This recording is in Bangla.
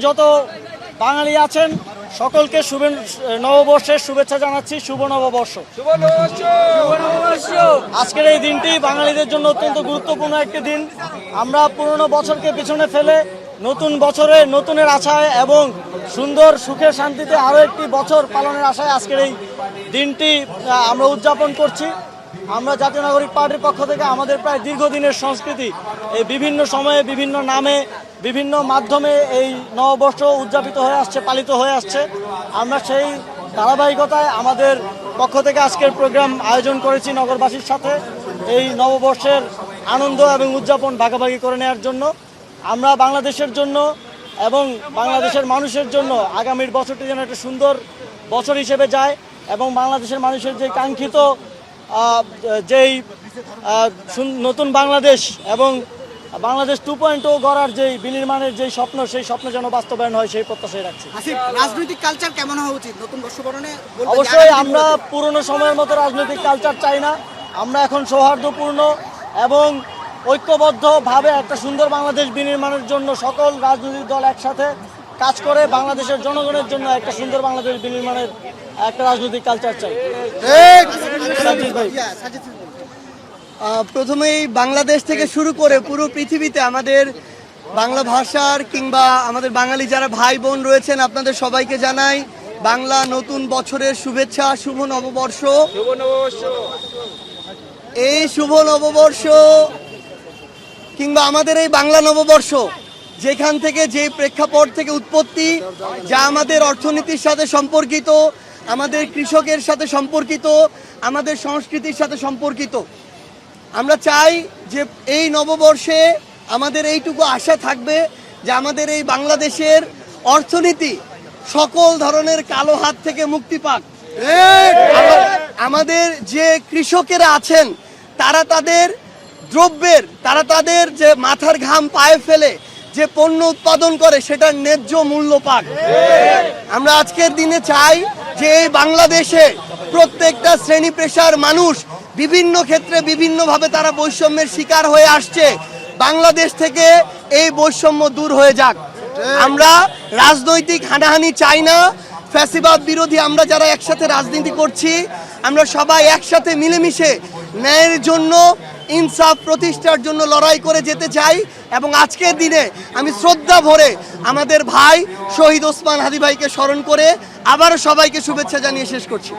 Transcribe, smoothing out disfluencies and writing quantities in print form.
যত বাঙালি আছেন সকলকে নববর্ষের শুভেচ্ছা জানাচ্ছি। শুভ নববর্ষ। আজকের এই দিনটি বাঙালিদের জন্য অত্যন্ত গুরুত্বপূর্ণ একটি দিন। আমরা পুরনো বছরকে পিছনে ফেলে নতুন বছরে নতুনের আশায় এবং সুন্দর সুখে শান্তিতে আরও একটি বছর পালনের আশায় আজকের এই দিনটি আমরা উদযাপন করছি। আমরা জাতীয় নাগরিক পার্টির পক্ষ থেকে আমাদের প্রায় দীর্ঘদিনের সংস্কৃতি এই বিভিন্ন সময়ে বিভিন্ন নামে বিভিন্ন মাধ্যমে এই নববর্ষ উদযাপিত হয়ে আসছে, পালিত হয়ে আসছে। আমরা সেই ধারাবাহিকতায় আমাদের পক্ষ থেকে আজকের প্রোগ্রাম আয়োজন করেছি নগরবাসীর সাথে এই নববর্ষের আনন্দ এবং উদযাপন ভাগাভাগি করে নেওয়ার জন্য। আমরা বাংলাদেশের জন্য এবং বাংলাদেশের মানুষের জন্য আগামীর বছরটি যেন একটা সুন্দর বছর হিসেবে যায় এবং বাংলাদেশের মানুষের যে কাঙ্ক্ষিত যেই নতুন বাংলাদেশ এবং বাংলাদেশ 2.0 গড়ার যেই বিনির্মাণের যেই স্বপ্ন, সেই স্বপ্ন যেন বাস্তবায়ন হয় সেই প্রত্যাশাই রাখছি। রাজনৈতিক কালচার কেমন হওয়া উচিত নতুন বর্ষবরণে? অবশ্যই আমরা পুরনো সময়ের মতো রাজনৈতিক কালচার চাই না। আমরা এখন সৌহার্দ্যপূর্ণ এবং ঐক্যবদ্ধভাবে একটা সুন্দর বাংলাদেশ বিনির্মাণের জন্য সকল রাজনৈতিক দল একসাথে কাজ করে বাংলাদেশের জনগণের জন্য একটা সুন্দর বাংলাদেশ বিনির্মাণের একটা রাজনৈতিক কালচার চাই। প্রথমেই বাংলাদেশ থেকে শুরু করে পুরো পৃথিবীতে আমাদের বাংলা ভাষার কিংবা আমাদের বাঙালি যারা ভাই বোন রয়েছেন আপনাদের সবাইকে জানাই বাংলা নতুন বছরের শুভেচ্ছা। শুভ নববর্ষ। এই শুভ নববর্ষ কিংবা আমাদের এই বাংলা নববর্ষ যেখান থেকে যে প্রেক্ষাপট থেকে উৎপত্তি, যা আমাদের অর্থনীতির সাথে সম্পর্কিত, আমাদের কৃষকের সাথে সম্পর্কিত, আমাদের সংস্কৃতির সাথে সম্পর্কিত, আমরা চাই যে এই নববর্ষে আমাদের এইটুকু আশা থাকবে যে আমাদের এই বাংলাদেশের অর্থনীতি সকল ধরনের কালো হাত থেকে মুক্তি পাক। আমাদের যে কৃষকেরা আছেন তারা তাদের দ্রব্যের, তারা তাদের যে মাথার ঘাম পায়ে ফেলে যে পণ্য উৎপাদন করে সেটার ন্যায্য মূল্য পাক। আমরা আজকের দিনে চাই যে এই বাংলাদেশে প্রত্যেকটা শ্রেণী পেশার মানুষ বিভিন্ন ক্ষেত্রে বিভিন্নভাবে তারা বৈষম্যের শিকার হয়ে আসছে, বাংলাদেশ থেকে এই বৈষম্য দূর হয়ে যাক। আমরা রাজনৈতিক হানাহানি চাই না, ফ্যাসিবাদ বিরোধী আমরা যারা একসাথে রাজনীতি করছি আমরা সবাই একসাথে মিলেমিশে ন্যায়ের জন্য, ইনসাফ প্রতিষ্ঠার জন্য লড়াই করে যেতে চাই। এবং আজকের দিনে আমি শ্রদ্ধা ভরে আমাদের ভাই শহীদ ওসমান হাদী ভাইকে স্মরণ করে আবারও সবাইকে শুভেচ্ছা জানিয়ে শেষ করছি।